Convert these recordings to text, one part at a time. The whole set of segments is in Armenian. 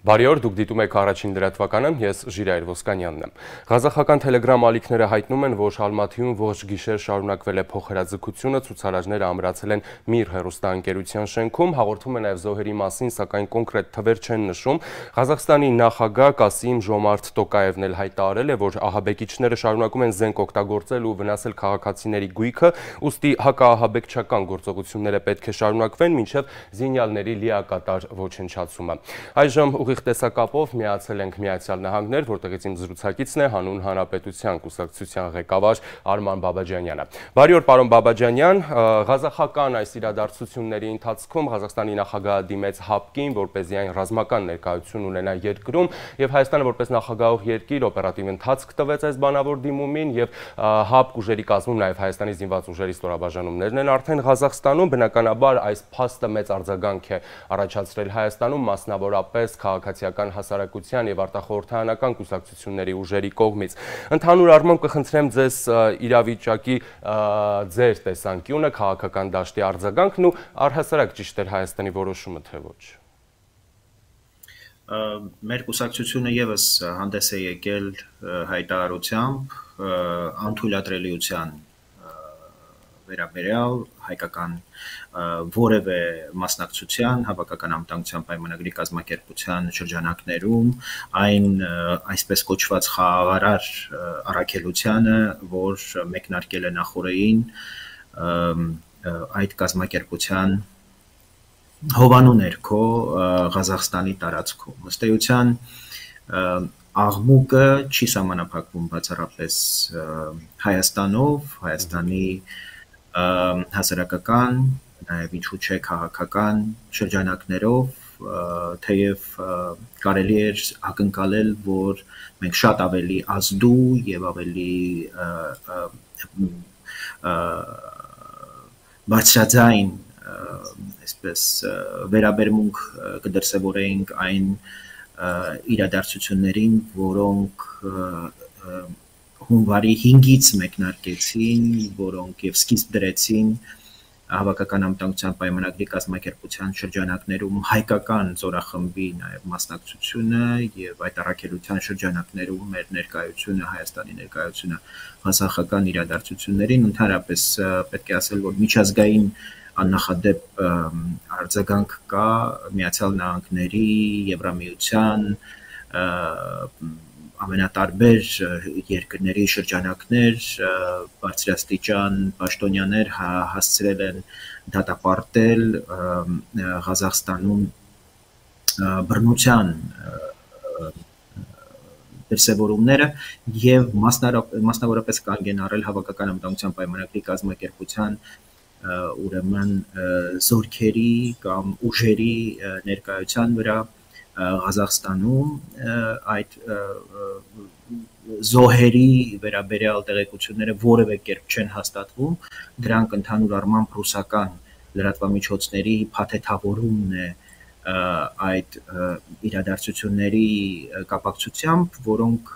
Բարի օր, դուք դիտում եք առաջին լրատվականը, ես Ժիրայր Ոսկանյանն եմ։ Ղազախական Telegram ալիքները հայտնում են, որ Ալմաթիում ողջ գիշեր շարունակվել է փոխհրաձգությունը, ցուցարարները ամրացել են Միր հեռուստաընկերության շենքում, հաղորդում են նաև զոհերի մասին, սակայն կոնկրետ թվեր չեն նշում։ Ղազախստանի նախագահ Կասիմ Ժոմարթ Տոկաևն էլ հայտարարել է, որ ահաբեկիչները շարունակում են զենք օգտագործել ու վնասել քաղաքացիների գույքը, ուստի հակաահաբեկչական գործողությունները պետք է շարունակվեն մինչև զինյալների լիակատար ոչնչացումը։ Այժմ ուղիղ տեսակապով միացել ենք Միացյալ Նահանգներ, որտեղից իմ զրուցակիցն է Հանուն Հանրապետության կուսակցության ղեկավար Արման Բաբաջանյանը։ Բարի օր, պարոն Բաբաջանյան, ղազախական այս իրադարձությունների ընթացքում Ղազախստանի նախագահը դիմեց ՀԱՊԿ-ին, որպեսզի այն ռազմական ներկայություն ունենա երկրում, եւ Հայաստանը որպես նախագահող երկիր օպերատիվ ընթացք տվեց այս բանավոր դիմումին, եւ ՀԱՊԿ ուժերի կազմում նաեւ Հայաստանի զինված ուժերի ստորաբաժանումներն են արդեն Ղազախստանում, բնականաբար այս փաստը մեծ արձագանք է առաջացրել Հայաստանում, մասնավորապես քաղաքացիական հասարակության եւ արտախորհրդարանական կուսակցությունների ուժերի կողմից։ Ընդհանուր առմամբ կխնդրեմ ձեզ իրավիճակի ձեր տեսանկյունը, քաղաքական դաշտի արձագանքն ու առհասարակ ճիշտ էր Հայաստանի որոշումը, թե ոչ։ Մեր կուսակցությունը եւս հանդես է եկել հայտարարությամբ անթույլատրելիության վերաբերյալ հայկական որևէ մասնակցության հավաքական անվտանգության պայմանագրի կազմակերպության շրջանակներում այն այսպես կոչված խաղաղարար առաքելությանը, որ մեկնարկել է նախորդին այդ կազմակերպության հովանու ներքո Ղազախստանի տարածքում։ Ըստ էության աղմուկը չի սահմանափակվում բացառապես Հայաստանով, Հայաստանի հասարակական, նաև ինչու՞ չէ քաղաքական շրջանակներով, թեև կարելի էր ակնկալել, որ մենք շատ ավելի ազդու եւ ավելի բարձրաձայն այսպես վերաբերմունք կդրսևորեինք այն իրադարձություններին, որոնք հունվարի 5-ից մեկնարկեցին, որոնք եւ սկիզբ դրեցին հավաքական անվտանգության պայմանագրի կազմակերպության շրջանակներում հայկական զորախմբի նաեւ մասնակցությունը եւ այդ առաքելության շրջանակներում մեր ներկայությունը, Հայաստանի ներկայությունը ղազախական իրադարձություններին, ընդհանրապես պետք է ասել, որ միջազգային աննախադեպ արձագանք կա Միացյալ Նահանգների, Եվրամիության, ամենատարբեր երկրների շրջանակներ, բարձրաստիճան պաշտոնյաներ հասցրել են դատապարտել Ղազախստանում բռնության դրսևորումները եւ մասնավորապես կանգ են առել հավաքական անվտանգության պայմանագրի կազմակերպության ուրեմն զորքերի կամ ուժերի ներկայության վրա Ղազախստանում այդ զոհերի վերաբերյալ տեղեկությունները որևէ կերպ չեն հաստատվում, դրանք ընդհանուր առմամբ ռուսական լրատվամիջոցների փաթեթավորումն է այդ իրադարձությունների կապակցությամբ, որոնք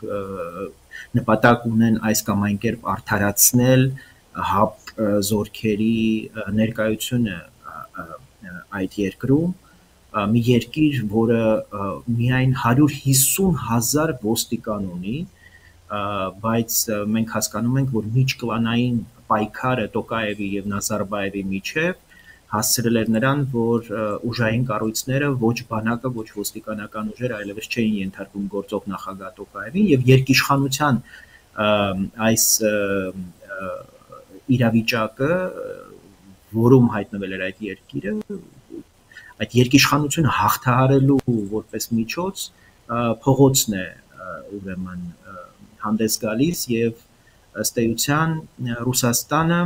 նպատակ ունեն այս կամ այն կերպ արդարացնել ՀԱՊԿ զորքերի ներկայությունը այդ երկրում, մի երկիր, որը միայն 150,000 ոստիկան ունի, բայց մենք հասկանում ենք, որ միջկլանային պայքարը Տոկաևի եւ Նազարբաևի միջև հասցրել էր նրան, որ ուժային կառույցները ոչ բանակը, ոչ ոստիկանական ուժերը այլևս չէին ենթարկվում գործող նախագահ Տոկաևին եւ երկիշխանության այս իրավիճակը, որում հայտնվել էր այդ երկիրը, այդ երկիշխանությունը հաղթահարելու որպես միջոց փողոցն է ուրեմն հանդես գալիս եւ ըստ էության Ռուսաստանը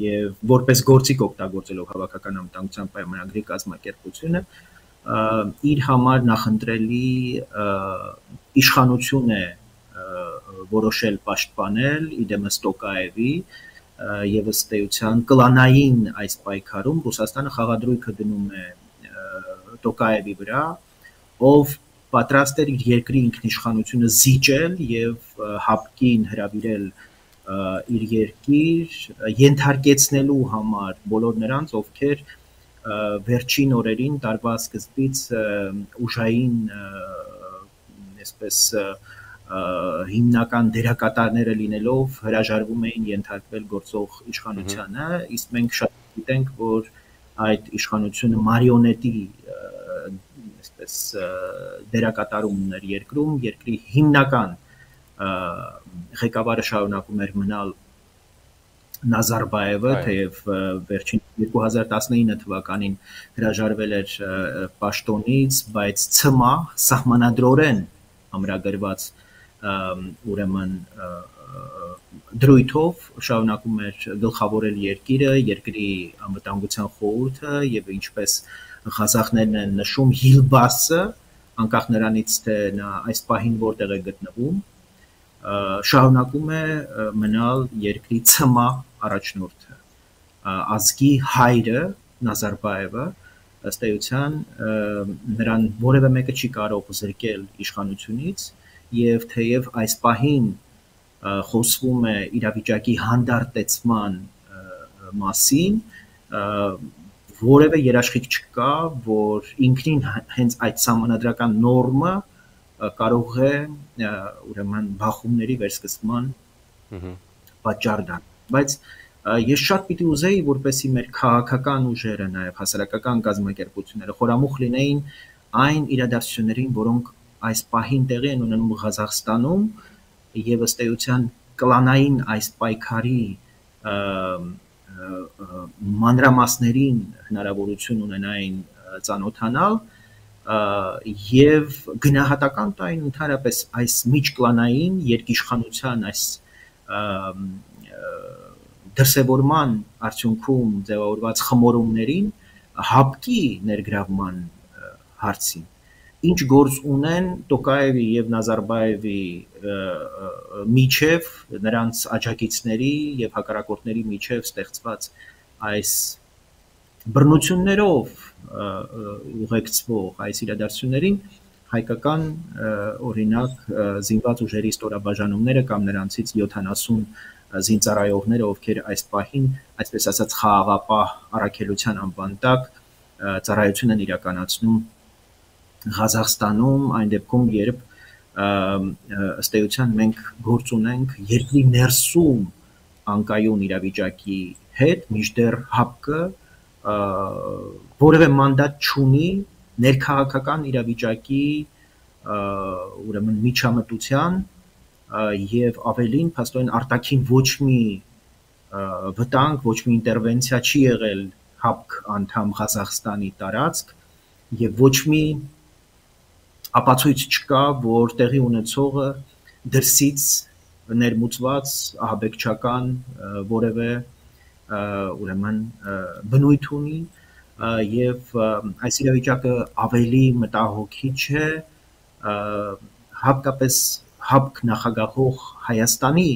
եւ որպես գործիք օգտագործելով հավաքական անվտանգության պայմանագրի կազմակերպությունը իր համար նախընտրելի իշխանություն է որոշել պաշտպանել իդեմս Տոկաևի եւ ըստ էության կլանային այս պայքարում Ռուսաստանը խաղադրույքը դնում է Տոկաևի վրա, ով պատրաստ էր իր երկրի ինքնիշխանությունը զիջել եւ ՀԱՊԿ-ին հրավիրել իր երկիր ենթարկեցնելու համար բոլոր նրանց, ովքեր վերջին օրերին տարվա սկզբից ուժային այսպես հիմնական դերակատարները լինելով հրաժարվում էին ենթարկվել գործող իշխանությանը, իսկ մենք շատ գիտենք, որ այդ իշխանությունը մարիոնետի այսպես դերակատարում ուներ երկրում, երկրի հիմնական ղեկավարը շարունակում էր մնալ Նազարբայևը, թեև վերջին 2019 թվականին հրաժարվել էր պաշտոնից, բայց ՑՄԱ սահմանադրորեն ամրագրված ուրեմն դրույթով շարունակում էր գլխավորել երկիրը, երկրի անվտանգության խորհուրդը եւ ինչպես ղազախներն են նշում Հիլբասը, անկախ նրանից թե նա այս պահին որտեղ է գտնվում, շարունակում է մնալ երկրի ՑՄԱ առաջնորդը, ազգի հայրը Նազարբայևը ըստ էության նրան որևէ մեկը չի կարող զրկել իշխանությունից եւ թեև այս պահին խոսվում է իրավիճակի հանդարտեցման մասին, որևէ երաշխիք չկա, որ ինքնին հենց այդ սահմանադրական նորմը կարող է ուրեմն բախումների վերսկսման պատճառ դառնալ, բայց ես շատ պիտի ուզեի, որպեսզի մեր քաղաքական ուժերը, նաև հասարակական կազմակերպությունները խորամուխ լինեին այն իրադարձություններին, որոնք այս պահին տեղի են ունենում Ղազախստանում եւ ըստ էության կլանային այս պայքարի մանրամասներին հնարավորություն ունենային ծանոթանալ եւ գնահատական տային ընդհանրապես այս միջկլանային երկիշխանության այս դրսևորման արդյունքում ձևավորված խմորումներին հապկի ներգրավման հարցին ինչ գործ ունեն Տոկաևի եւ Նազարբայևի միջև նրանց աջակիցների եւ հակառակորդների միջև ստեղծված այս բռնություններով ուղեկցվող այս իրադարձություններին հայկական օրինակ զինված ուժերի ստորաբաժանումները կամ նրանցից 70 զինծառայողները, ովքեր այս պահին, այսպես ասած, խաղաղապահ առաքելության անվան տակ ծառայություն են իրականացնում Ղազախստանում, այն դեպքում, երբ ըստ էության մենք գործ ունենք երկրի ներսում անկայուն իրավիճակի հետ, մինչդեռ ՀԱՊԿ որևէ մանդատ չունի ներքաղաքական իրավիճակի ուրեմն միջամտության եւ ավելին փաստորեն արտաքին ոչ մի վտանգ, ոչ մի ինտերվենցիա չի եղել ՀԱՊԿ անդամ Ղազախստանի տարածք եւ ոչ մի ապացույց չկա, որ տեղի ունեցողը դրսից ներմուծված ահաբեկչական որևէ ուրեմն բնույթ ունի եւ այս իրավիճակը ավելի մտահոգիչ է հատկապես ՀԱՊԿ նախագահող Հայաստանի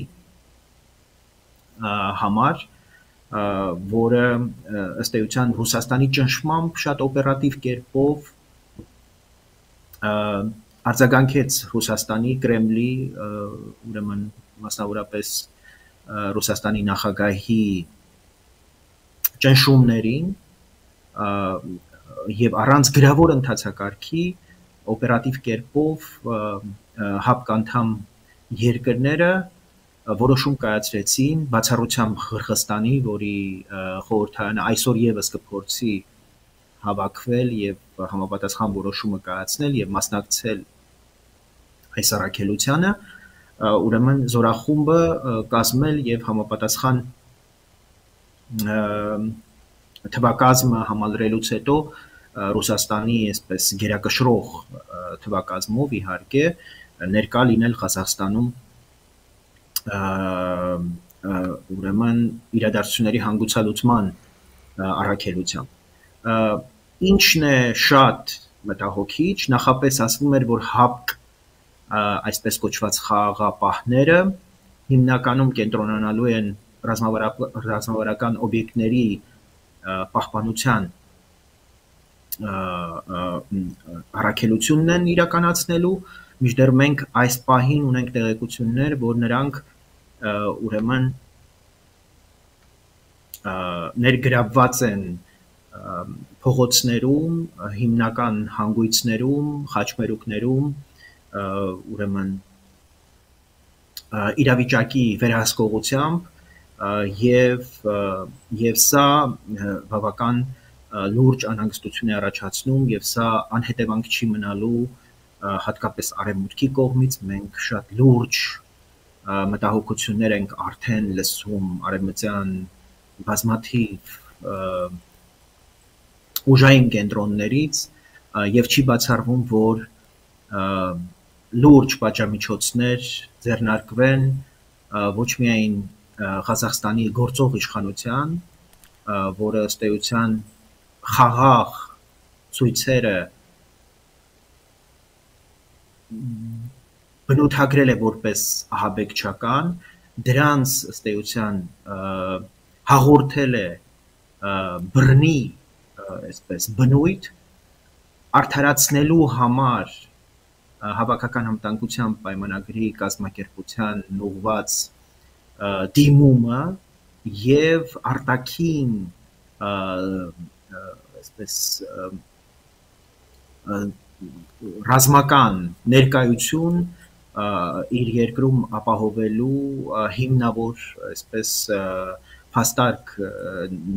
համար, որը ըստ էության Ռուսաստանի ճնշմամբ շատ օպերատիվ կերպով արձագանքեց Ռուսաստանի Կրեմլի ուրեմն մասնավորապես Ռուսաստանի նախագահի ճնշումներին եւ առանց գրավոր ընթացակարգի օպերատիվ կերպով ՀԱՊԿ անդամ երկրները որոշում կայացրեցին բացառությամբ Ղրղստանի, որի խորհրդարանը այսօր եւս կփորձի հավաքվել եւ համապատասխան որոշումը կայացնել եւ մասնակցել այս առաքելությանը, ուրեմն զորախումբը կազմել եւ համապատասխան թվակազմը համալրելուց հետո Ռուսաստանի այսպես գերակշռող թվակազմով իհարկե ներկա լինել Ղազախստանում ուրեմն իրադարձությունների հանգուցալուծման առաքելությամբ ինչն է շատ մտահոգիչ նախապես ասվում էր որ ՀԱՊԿ այսպես կոչված խաղաղապահները հիմնականում կենտրոնանալու են ռազմավարական օբյեկտների պահպանության առաքելությունն են իրականացնելու մինչդեռ մենք այս պահին ունենք տեղեկություններ որ նրանք ուրեմն ներգրավված են փողոցներում, հիմնական հանգույցներում, խաչմերուկներում, ուրեմն իրավիճակի վերահսկողությամբ եւ սա բավական լուրջ անհանգստություն է առաջացնում եւ սա անհետևանք չի մնալու հատկապես արևմուտքի կողմից մենք շատ լուրջ մտահոգություններ ենք արդեն լսում արևմտյան բազմաթիվ ուժային կենտրոններից եւ չի բացառվում որ լուրջ պատժամիջոցներ ձեռնարկվեն ոչ միայն Ղազախստանի գործող իշխանության, որը ըստ էության խաղաղ ցույցերը բնութագրել է որպես ահաբեկչական, դրանց ըստ էության հաղորդել է բռնի, այսպես բնույթ արդարացնելու համար հավաքական համտանգության պայմանագրի կազմակերպության ուղղված դիմումը եւ արտաքին այսպես ռազմական ներկայություն իր երկրում ապահովելու հիմնավոր այսպես փաստարկ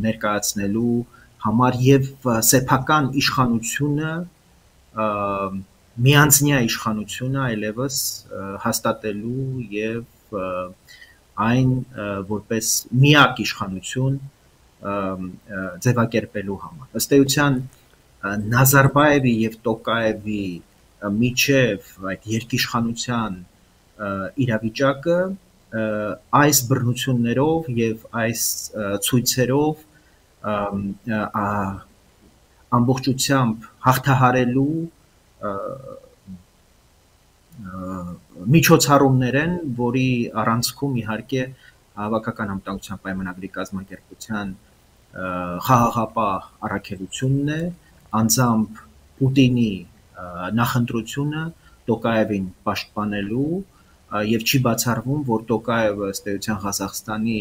ներկայացնելու համար եւ սեփական իշխանությունը միանձնյա իշխանությունը այլևս հաստատելու եւ այն որպես միակ իշխանություն ձևակերպելու համար ըստ էության Նազարբաևի եւ Տոկաևի միջև այդ երկիշխանության իրավիճակը այս բռնություններով եւ այս ցույցերով ամբողջությամբ հաղթահարելու միջոցառումներ են, որի առանցքում իհարկե հավաքական համտանգության պայմանագրի կազմակերպության խաղաղապահ առաքելությունն է, անձամբ Պուտինի նախընտրությունը Տոկաևին պաշտպանելու եւ չի բացառվում, որ Տոկաևը ըստ էության Ղազախստանի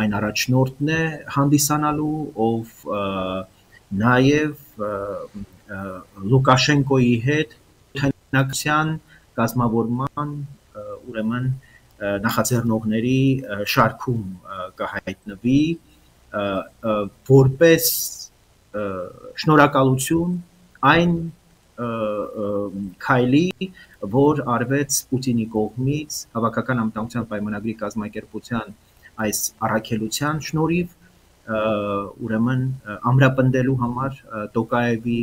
այն առաջնորդն է հանդիսանալու, ով նաեւ Լուկաշենկոյի հետ հենակցության կազմավորման ուրեմն նախաձեռնողների շարքում կհայտնվի որպես շնորհակալություն այն քայլի, որ արվեց Պուտինի կողմից հավաքական համտանգության պայմանագրի կազմակերպության այս առաքելության շնորհիվ ուրեմն ամրապնդելու համար Տոկաևի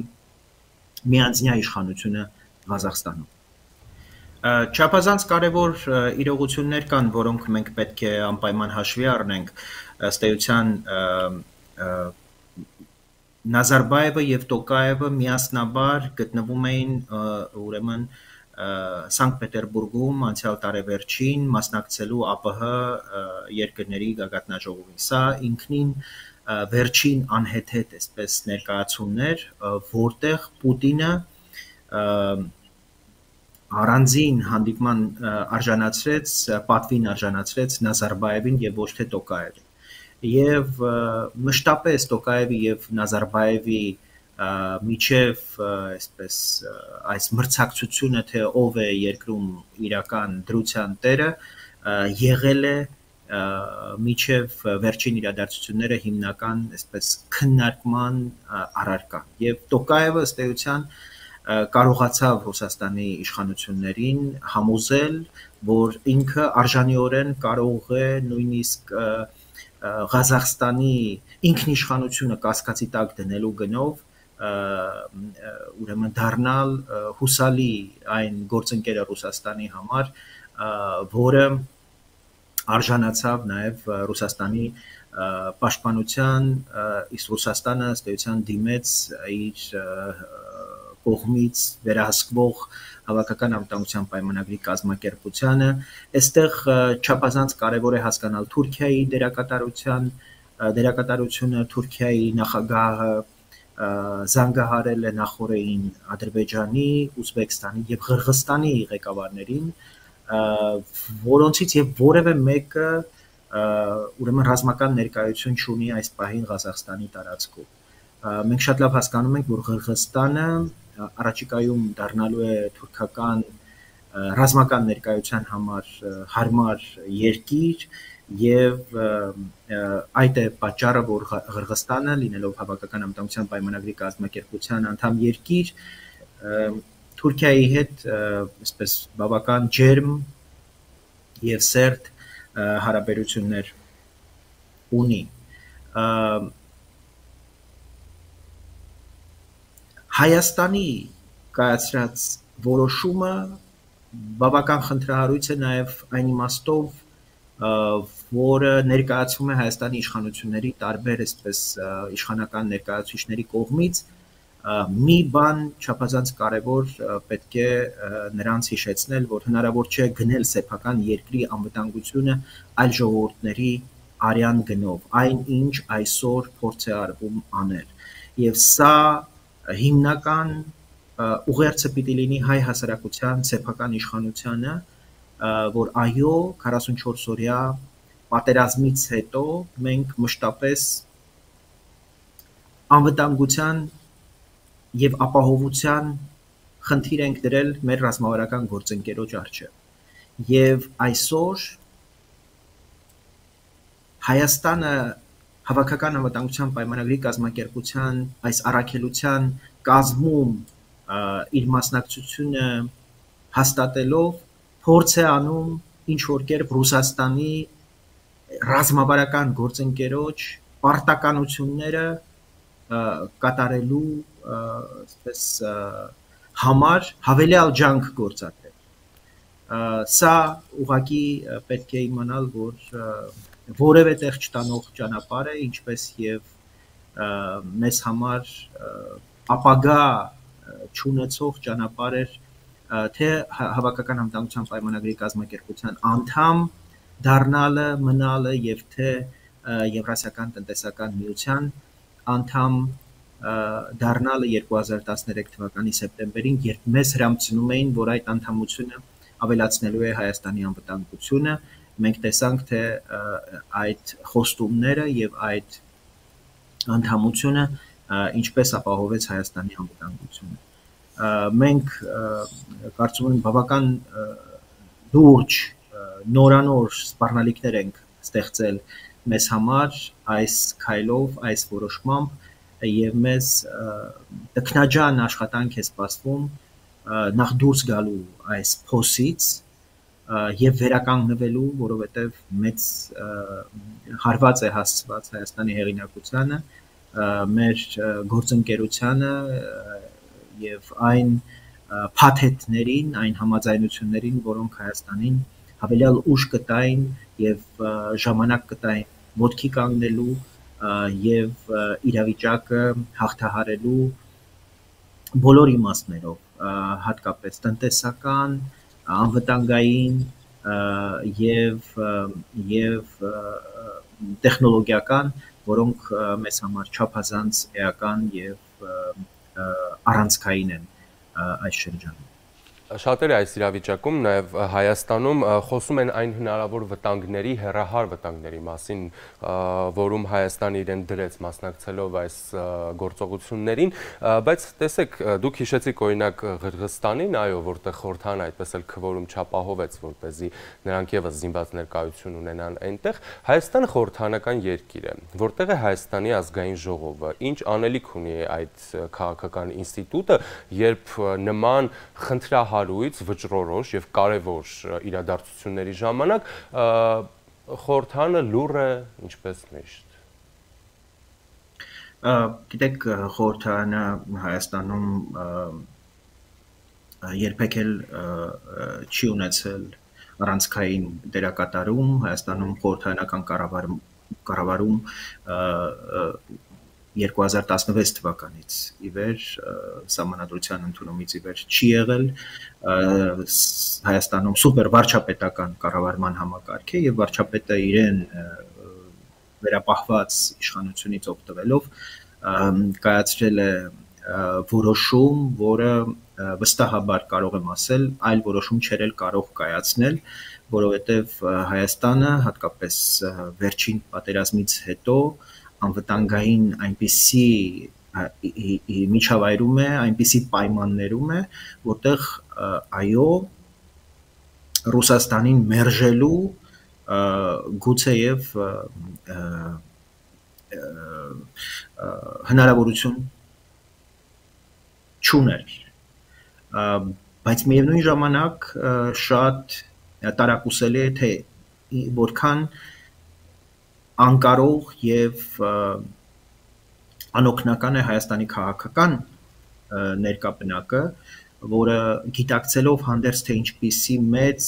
միանձնյա իշխանությունը Ղազախստանում Չափազանց կարևոր իրողություններ կան, որոնք մենք պետք է անպայման հաշվի առնենք, ըստ էության Նազարբաևը եւ Տոկաևը միասնաբար գտնվում էին ուրեմն Սանկտ Պետերբուրգում անցյալ տարեվերջին մասնակցելու ԱՊՀ երկրների գագաթնաժողովին։ Սա ինքնին վերջին անհեթեթ այսպես ներկայացումներ, որտեղ Պուտինը առանձին հանդիպման արժանացրեց, պատվին արժանացրեց Նազարբաևին եւ ոչ թե Տոկաևին։ Եվ մշտապես Տոկաևի եւ Նազարբաևի միջև այսպես այս մրցակցությունը թե ով է երկրում իրական դրության տերը եղել է միջև վերջին իրադարձությունները հիմնական այսպես քննարկման առարկան եւ Տոկաևը ըստ էության կարողացավ Ռուսաստանի իշխանություններին համոզել, որ ինքը արժանիորեն կարող է նույնիսկ Ղազախստանի ինքնիշխանությունը կասկածի տակ դնելու գնով ուրեմն դառնալ հուսալի այն գործընկերը Ռուսաստանի համար, որը արժանացավ նաև Ռուսաստանի պաշտպանության, իսկ Ռուսաստանը ըստ էության դիմեց իր կողմից վերահսկվող հավաքական անվտանգության պայմանագրի կազմակերպությանը, այստեղ չափազանց կարևոր է հասկանալ Թուրքիայի դերակատարությունը, Թուրքիայի նախագահը զանգահարել է նախորդին Ադրբեջանի, Ուզբեկստանի եւ Ղրղստանի ղեկավարներին, որոնցից եւ որևէ մեկը ուրեմն ռազմական ներկայություն չունի այս պահին Ղազախստանի տարածքում։ Մենք շատ լավ հասկանում ենք, որ Ղրղըզստանը առաջիկայում դառնալու է թուրքական ռազմական ներկայության համար հարմար երկիր եւ այդ է պատճառը, որ Ղրղըզստանը լինելով հավաքական անվտանգության պայմանագրի կազմակերպության անդամ երկիր Թուրքիայի հետ այսպես բավական ջերմ եւ սերտ հարաբերություններ ունի Հայաստանի կայացրած որոշումը բավական խնդրահարույց է նաև այն իմաստով, որը ներկայացվում է Հայաստանի իշխանությունների տարբեր այսպես իշխանական ներկայացուցիչների կողմից, մի բան չափազանց կարևոր պետք է նրանց հիշեցնել, որ հնարավոր չէ գնել սեփական երկրի անվտանգությունը այլ ժողովուրդների արյան գնով, այն ինչ այսօր փորձ է արվում անել։ Եվ սա հիմնական ուղերձը պիտի լինի հայ հասարակության սեփական իշխանությանը, որ այո 44 օրյա պատերազմից հետո մենք մշտապես անվտանգության եւ ապահովության խնդիր ենք դրել մեր ռազմավարական գործընկերոջ առջև։ Եվ այսօր Հայաստանը Հավաքական անվտանգության պայմանագրի կազմակերպության այս առաքելության կազմում իր մասնակցությունը հաստատելով փորձ է անում ինչ որ կերպ Ռուսաստանի ռազմավարական գործընկերոջ պարտականությունները կատարելու այսպես համար հավելյալ ջանք գործադրել։ Սա ուղղակի պետք է իմանալ, որ որևէ տեղ չտանող ճանապարհ է, ինչպես եւ մեզ համար ապագա չունեցող ճանապարհ էր, թե հավաքական անվտանգության պայմանագրի կազմակերպության անդամ դառնալը, մնալը եւ թե Եվրասիական տնտեսական միության անդամ դառնալը 2013 թվականի սեպտեմբերին, երբ մեզ հրամցնում էին, որ այդ անդամությունը ավելացնելու է Հայաստանի անվտանգությունը, մենք տեսանք, թե այդ խոստումները եւ այդ անդամությունը ինչպես ապահովեց Հայաստանի անվտանգությունը։ Մենք կարծում եմ բավական լուրջ նորանոր սպառնալիքներ ենք ստեղծել մեզ համար այս քայլով, այս որոշմամբ եւ մեզ տքնաջան աշխատանք է սպասվում նախ դուրս գալու այս փոսից եւ վերականգնվելու, որովհետեւ մեծ հարված է հասցված Հայաստանի հեղինակությանը, մեր գործընկերությանը եւ այն փաթեթներին, այն համաձայնություններին, որոնք Հայաստանին հավելյալ ուժ կտային եւ ժամանակ կտային ոտքի կանգնելու եւ իրավիճակը հաղթահարելու բոլոր իմաստներով, հատկապես տնտեսական, անվտանգային եւ տեխնոլոգիական, որոնք մեզ համար չափազանց էական եւ առանցքային են այս շրջանում։ Շատերը այս իրավիճակում նաև Հայաստանում խոսում են այն հնարավոր վտանգների, հեռահար վտանգների մասին, որում Հայաստանը իրեն դրեց մասնակցելով այս գործողություններին, բայց տեսեք, դուք հիշեցիք օրինակ Ղրղըզստանին, այո, որտեղ խորհրդան այդպես էլ քվորում չապահովեց, որպեսզի նրանք եւս զինված ներկայություն ունենան այնտեղ, Հայաստանը խորհրդանական երկիր է, որտեղ է Հայաստանի ազգային ժողովը, ինչ անելիք ունի այդ քաղաքական ինստիտուտը, երբ նման խնդրահարույց, վճռորոշ եւ կարեւոր իրադարձությունների ժամանակ խորհրդանը լուռ է ինչպես միշտ։ Գիտեք, խորհրդանը Հայաստանում երբեք էլ չի ունեցել առանցքային դերակատարում, Հայաստանում խորհրդարանական կառավարում 2016 թվականից ի վեր սահմանադրության ընդունումից ի վեր չի եղել Հայաստանում սուպեր վարչապետական կառավարման համակարգ է եւ վարչապետը իրեն վերապահված իշխանությունից օգտվելով կայացրել է որոշում, որը վստահաբար կարող եմ ասել, այլ որոշում չէր կարող կայացնել, որովհետեւ Հայաստանը հատկապես վերջին պատերազմից հետո անվտանգային այնպիսի միջավայրում է, այնպիսի պայմաններում է, որտեղ այո Ռուսաստանին մերժելու գուցեև հնարավորություն չուներ, բայց միևնույն ժամանակ շատ տարակուսելի է, թե որքան անկարող եւ անօգնական է Հայաստանի քաղաքական ներկապնակը, որը գիտակցելով հանդերձ թե ինչպիսի մեծ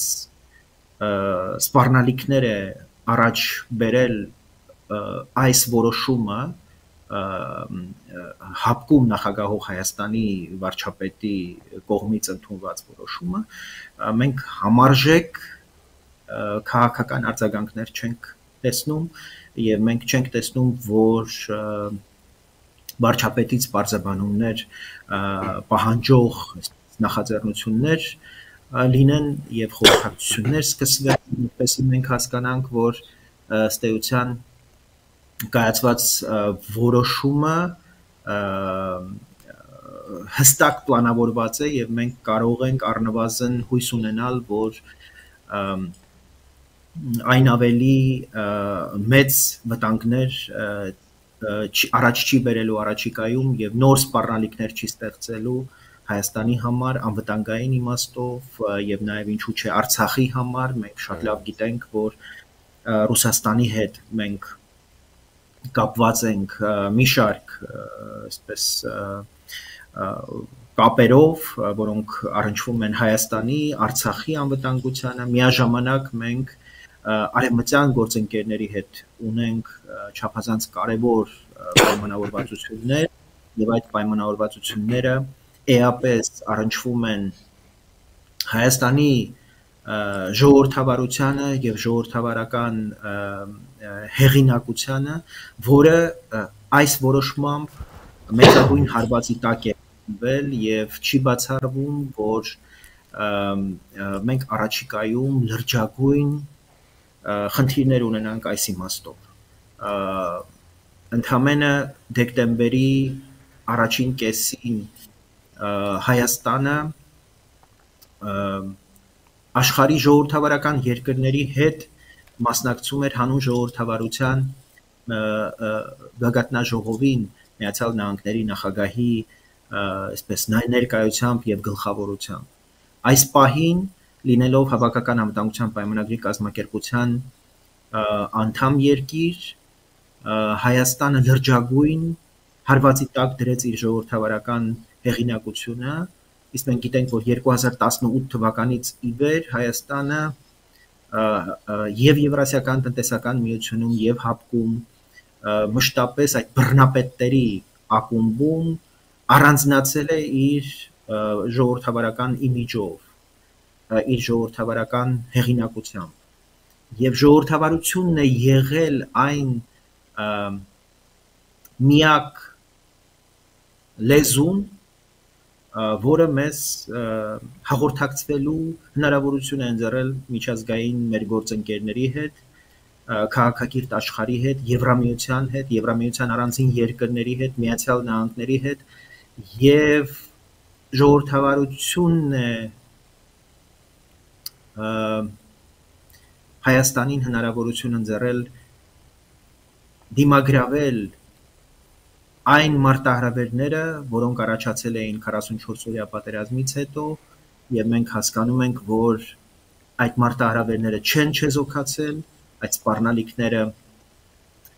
սպառնալիքներ է առաջ բերել այս որոշումը հապկում նախագահող Հայաստանի վարչապետի կողմից ընդունված որոշումը, մենք համարժեք քաղաքական արձագանքներ չենք տեսնում եւ մենք չենք տեսնում, որ վարչապետից բարձրաբանումներ պահանջող նախաձեռնություններ լինեն եւ խորհրդակցություններ սկսվեն, որպեսզի մենք հասկանանք, որ ըստ էության կայացված որոշումը հստակ պլանավորված է եւ մենք կարող ենք առնվազն հույս ունենալ, որ այն ավելի մեծ վտանգներ առաջ չի բերելու առաջիկայում եւ նոր սպառնալիքներ չի ստեղծելու Հայաստանի համար անվտանգային իմաստով եւ նաեւ ինչու՞ չէ Արցախի համար մենք շատ լավ գիտենք, որ Ռուսաստանի հետ մենք կապված ենք մի շարք այսպես կապերով, որոնք առնչվում են Հայաստանի, Արցախի անվտանգությանը, միաժամանակ մենք արևմտյան գործընկերների հետ ունենք չափազանց կարևոր պայմանավորվածություններ եւ այդ պայմանավորվածությունները էապես առնչվում են Հայաստանի ժողովրդավարությանը եւ ժողովրդավարական հեղինակությանը, որը այս որոշմամբ մեծագույն հարվածի տակ է վել եւ չի բացառվում, որ մենք առաջիկայում լրջագույն խնդիրներ ունենանք այս իմաստով։ Ընդամենը դեկտեմբերի առաջին կեսին Հայաստանը աշխարհի ժողովրդավարական երկրների հետ մասնակցում էր հանուն ժողովրդավարության գագաթնաժողովին Միացյալ Նահանգների նախագահի այսպես ներկայությամբ եւ գլխավորությամբ։ Այս պահին լինելով Հավաքական անվտանգության պայմանագրի կազմակերպության անդամ երկիր, Հայաստանը լրջագույն հարվածի տակ դրեց իր ժողովրդավարական հեղինակությունը, իսկ մենք գիտենք, որ 2018 թվականից ի վեր Հայաստանը եւ Եվրասիական տնտեսական միությունում եւ հապկում մշտապես այդ բռնապետների ակումբում առանձնացել է իր ժողովրդավարական իմիջով, իր ժողովրդավարական հեղինակությամբ եւ ժողովրդավարությունն է եղել այն միակ լեզուն, որը մեզ հաղորդակցվելու հնարավորություն է ընձեռել միջազգային մեր գործընկերների հետ, քաղաքակիրթ աշխարհի հետ, Եվրամիության հետ, Եվրամիության առանձին երկրների հետ, Միացյալ Նահանգների հետ եւ ժողովրդավարությունն է Հայաստանին հնարավորություն ընձեռել դիմագրավել այն մարտահրավերները, որոնք առաջացել էին 44-օրյա պատերազմից հետո, եւ մենք հասկանում ենք, որ այդ մարտահրավերները չեն չեզոքացել, այդ սպառնալիքները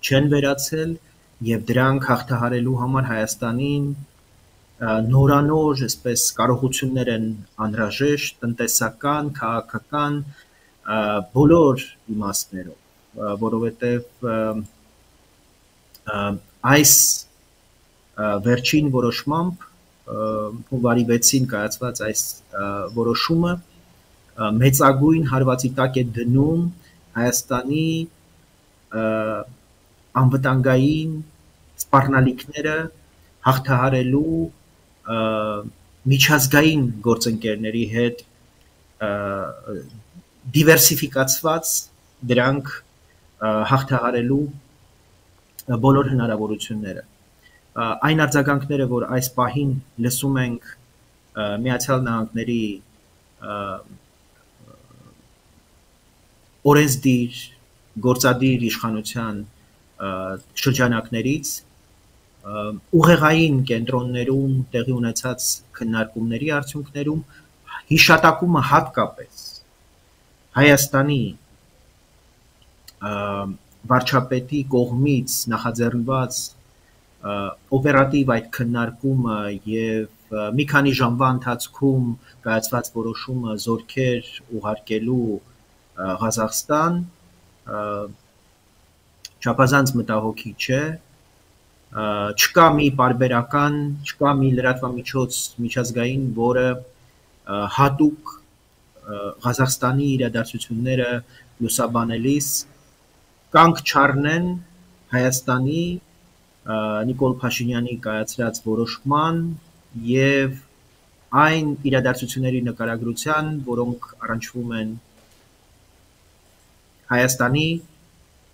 չեն վերացել եւ դրանք հաղթահարելու համար Հայաստանին նորանոր, այսպես կարողություններ են անհրաժեշտ տնտեսական, քաղաքական բոլոր իմաստներով, որովհետեւ այս վերջին որոշմամբ հունվարի 6-ին կայացված այս որոշումը մեծագույն հարվածի տակ է դնում Հայաստանի անվտանգային սպառնալիքները հաղթահարելու միջազգային գործընկերների հետ դիվերսիֆիկացված դրանք հաղթահարելու բոլոր հնարավորությունները այն արձագանքները, որ այս պահին լսում ենք Միացյալ Նահանգների օրենսդիր գործադիր իշխանության շրջանակներից ուղեղային կենտրոններում տեղի ունեցած քննարկումների արդյունքներում հիշատակումը հատկապես Հայաստանի վարչապետի կողմից նախաձեռնված օպերատիվ այդ քննարկումը եւ մի քանի ժամվա ընթացքում կայացված որոշումը զորքեր ուղարկելու Ղազախստան չափազանց մտահոգի չէ, չկա մի պարբերական, չկա մի լրատվամիջոց միջազգային, որը հատուկ Ղազախստանի իրադարձությունները լուսաբանելիս կանգ չառնեն Հայաստանի Նիկոլ Փաշինյանի կայացրած որոշման եւ այն իրադարձությունների նկարագրության, որոնք առնչվում են Հայաստանի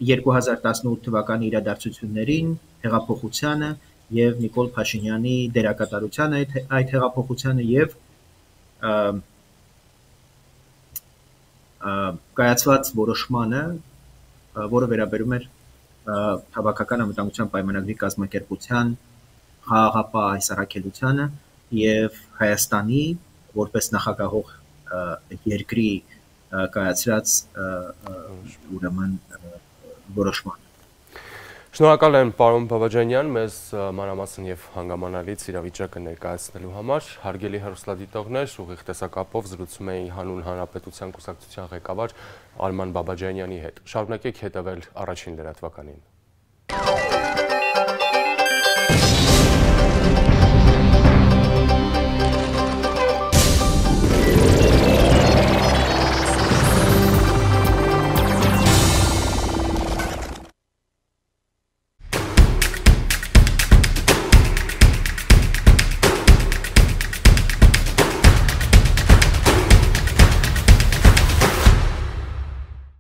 2018 թվականի իրադարձություններին, հեղափոխությանը եւ Նիկոլ Փաշինյանի դերակատարությանը այդ հեղափոխությանը եւ կայացված որոշմանը, որը վերաբերում էր Հավաքական անվտանգության պայմանագրի կազմակերպության խաղաղապահ այս առաքելությանը եւ Հայաստանի որպես նախագահող երկրի կայացրած ուրեմն որոշման։ Շնորհակալ եմ պարոն Բաբաջանյան, մեզ մանրամասն եւ հանգամանալից իրավիճակը ներկայացնելու համար։ Հարգելի հեռուստադիտողներ, ուղիղ տեսակապով զրուցում էի Հանուն Հանրապետության կուսակցության ղեկավար Արման Բաբաջանյանի հետ։ Շարունակեք հետևել Առաջին լրատվականին։